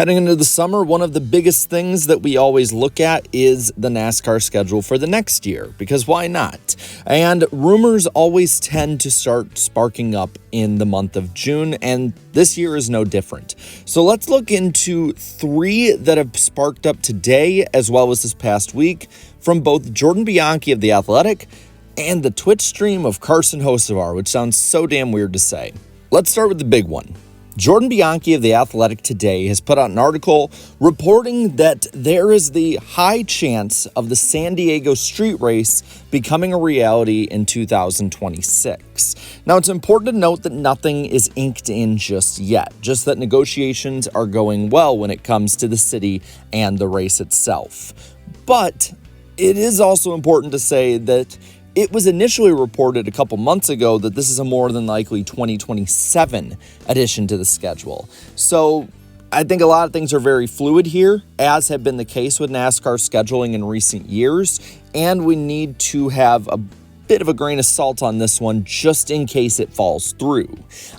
Heading into the summer, one of the biggest things that we always look at is the NASCAR schedule for the next year, because why not? And rumors always tend to start sparking up in the month of June, and this year is no different. So let's look into 3 that have sparked up today as well as this past week from both Jordan Bianchi of The Athletic and the Twitch stream of Carson Hocevar, which sounds so damn weird to say. Let's start with the big one. Jordan Bianchi of The Athletic today has put out an article reporting that there is the high chance of the San Diego street race becoming a reality in 2026. Now, it's important to note that nothing is inked in just yet, just that negotiations are going well when it comes to the city and the race itself. But it is also important to say that it was initially reported a couple months ago that this is a more than likely 2027 addition to the schedule. So I think a lot of things are very fluid here, as have been the case with NASCAR scheduling in recent years, and we need to have a bit of a grain of salt on this one just in case it falls through.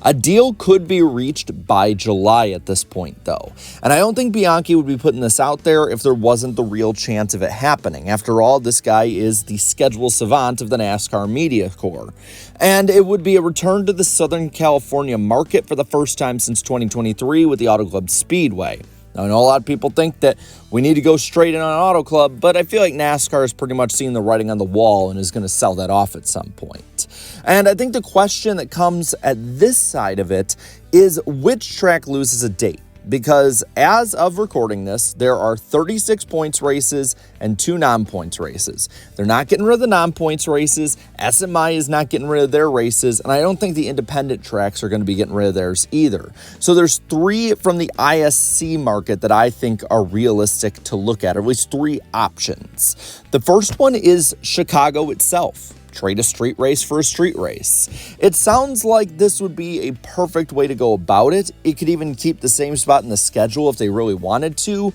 A deal could be reached by July at this point, though, and I don't think Bianchi would be putting this out there if there wasn't the real chance of it happening. After all, this guy is the schedule savant of the NASCAR media corps, and it would be a return to the Southern California market for the first time since 2023 with the Auto Club Speedway. Now, I know a lot of people think that we need to go straight in on Auto Club, but I feel like NASCAR has pretty much seen the writing on the wall and is going to sell that off at some point. And I think the question that comes at this side of it is which track loses a date? Because as of recording this, there are 36 points races and 2 non-points races. They're not getting rid of the non-points races. SMI is not getting rid of their races, and I don't think the independent tracks are going to be getting rid of theirs either. So there's 3 from the ISC market that I think are realistic to look at, or at least 3 options. The first one is Chicago itself. Trade a street race for a street race. It sounds like this would be a perfect way to go about it. It could even keep the same spot in the schedule if they really wanted to,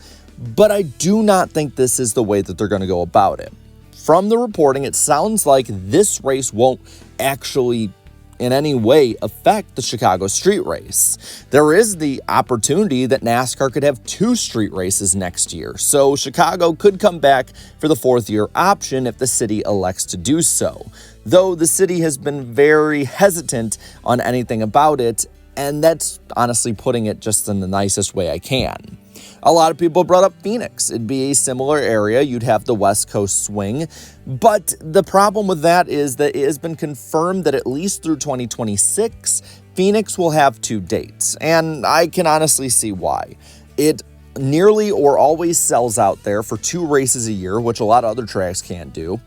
but I do not think this is the way that they're going to go about it. From the reporting, it sounds like this race won't actually in any way affect the Chicago street race. There is the opportunity that NASCAR could have 2 street races next year, so Chicago could come back for the 4th year option if the city elects to do so, though the city has been very hesitant on anything about it, and that's honestly putting it just in the nicest way I can. A lot of people brought up Phoenix. It'd be a similar area. You'd have the West Coast swing. But the problem with that is that it has been confirmed that at least through 2026, Phoenix will have 2 dates. And I can honestly see why. It nearly or always sells out there for 2 races a year, which a lot of other tracks can't do.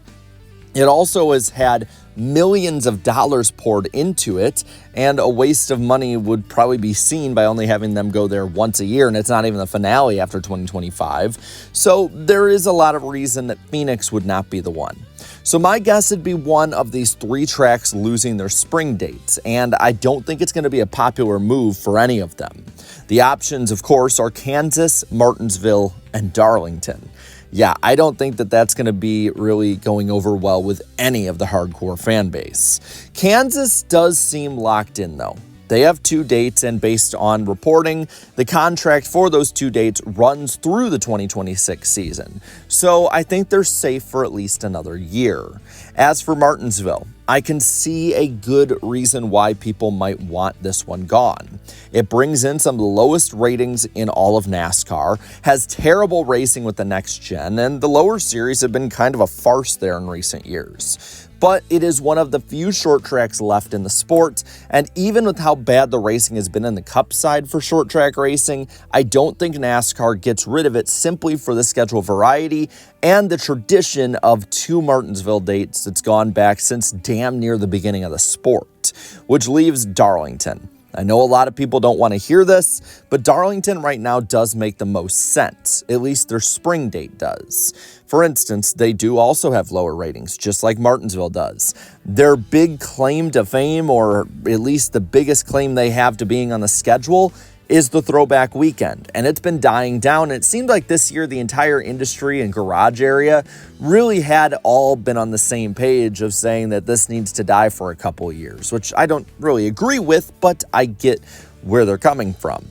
It also has had millions of dollars poured into it, and a waste of money would probably be seen by only having them go there once a year, and it's not even the finale after 2025. So there is a lot of reason that Phoenix would not be the one. So my guess would be one of these 3 tracks losing their spring dates, and I don't think it's going to be a popular move for any of them. The options, of course, are Kansas, Martinsville, and Darlington. Yeah, I don't think that that's going to be really going over well with any of the hardcore fan base. Kansas does seem locked in, though. They have 2 dates, and based on reporting, the contract for those 2 dates runs through the 2026 season. So I think they're safe for at least another year. As for Martinsville, I can see a good reason why people might want this one gone. It brings in some of the lowest ratings in all of NASCAR, has terrible racing with the next gen, and the lower series have been kind of a farce there in recent years. But it is one of the few short tracks left in the sport, and even with how bad the racing has been in the Cup side for short track racing, I don't think NASCAR gets rid of it simply for the schedule variety and the tradition of 2 Martinsville dates that's gone back since damn near the beginning of the sport, which leaves Darlington. I know a lot of people don't want to hear this, but Darlington right now does make the most sense. At least their spring date does. For instance, they do also have lower ratings, just like Martinsville does. Their big claim to fame, or at least the biggest claim they have to being on the schedule, is the throwback weekend, and it's been dying down. And it seemed like this year the entire industry and garage area really had all been on the same page of saying that this needs to die for a couple of years, which I don't really agree with, but I get where they're coming from.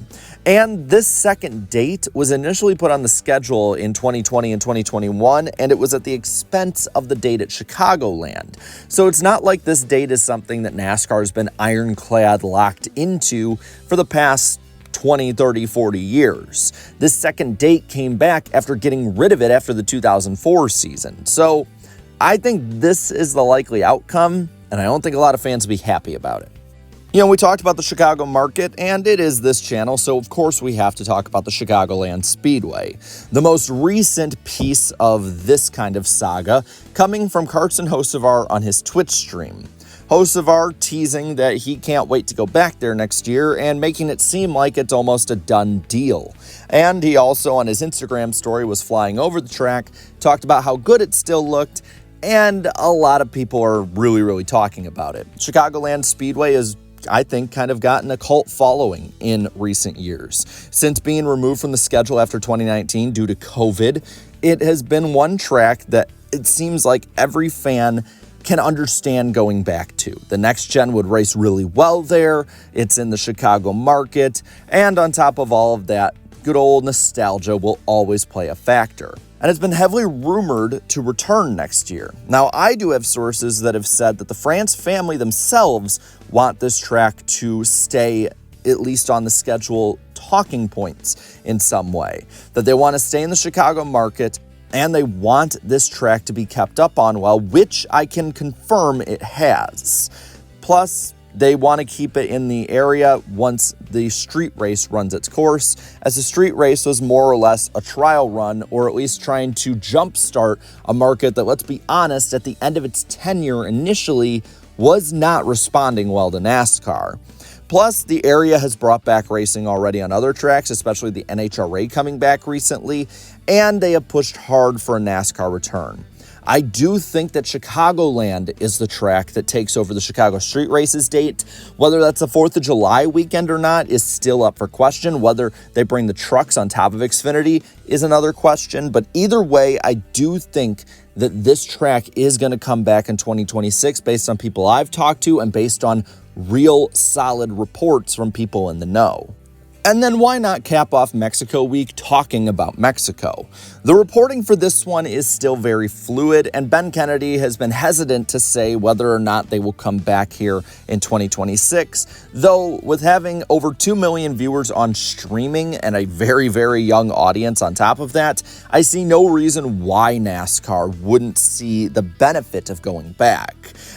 And this second date was initially put on the schedule in 2020 and 2021, and it was at the expense of the date at Chicagoland. So it's not like this date is something that NASCAR has been ironclad locked into for the past 20, 30, 40 years. This second date came back after getting rid of it after the 2004 season. So I think this is the likely outcome, and I don't think a lot of fans will be happy about it. You know, we talked about the Chicago market, and it is this channel, so of course we have to talk about the Chicagoland Speedway. The most recent piece of this kind of saga coming from Carson Hocevar on his Twitch stream. Hocevar teasing that he can't wait to go back there next year and making it seem like it's almost a done deal. And he also on his Instagram story was flying over the track, talked about how good it still looked, and a lot of people are really talking about it. Chicagoland Speedway is, I think, kind of gotten a cult following in recent years. Since being removed from the schedule after 2019 due to COVID, it has been one track that it seems like every fan can understand going back to. The next gen would race really well there. It's in the Chicago market. And on top of all of that, good old nostalgia will always play a factor. And it's been heavily rumored to return next year. Now, I do have sources that have said that the France family themselves want this track to stay at least on the schedule talking points in some way. That they want to stay in the Chicago market, and they want this track to be kept up on well, which I can confirm it has. Plus, they want to keep it in the area once the street race runs its course, as the street race was more or less a trial run, or at least trying to jumpstart a market that, let's be honest, at the end of its tenure initially was not responding well to NASCAR. Plus, the area has brought back racing already on other tracks, especially the NHRA coming back recently, and they have pushed hard for a NASCAR return. I do think that Chicagoland is the track that takes over the Chicago street races date. Whether that's the 4th of July weekend or not is still up for question. Whether they bring the trucks on top of Xfinity is another question. But either way, I do think that this track is going to come back in 2026 based on people I've talked to and based on real solid reports from people in the know. And then why not cap off Mexico Week talking about Mexico? The reporting for this one is still very fluid, and Ben Kennedy has been hesitant to say whether or not they will come back here in 2026, though with having over 2 million viewers on streaming and a very young audience on top of that, I see no reason why NASCAR wouldn't see the benefit of going back.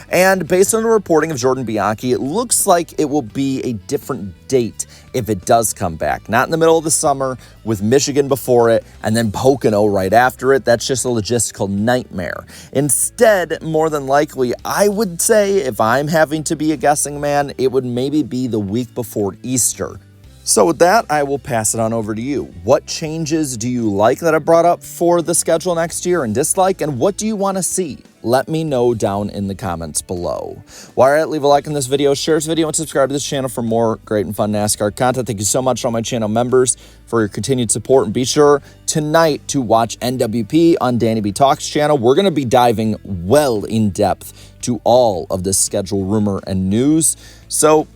And based on the reporting of Jordan Bianchi, it looks like it will be a different date if it does come back. Not in the middle of the summer with Michigan before it and then Pocono right after it. That's just a logistical nightmare. Instead, more than likely, I would say, if I'm having to be a guessing man, it would maybe be the week before Easter. So with that, I will pass it on over to you. What changes do you like that I brought up for the schedule next year and dislike, and what do you want to see? Let me know down in the comments below. While you're at it, leave a like on this video, share this video, and subscribe to this channel for more great and fun NASCAR content. Thank you so much to all my channel members for your continued support, and be sure tonight to watch NWP on Danny B Talks channel. We're going to be diving well in depth to all of this schedule rumor and news, so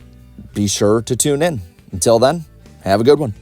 be sure to tune in. Until then, have a good one.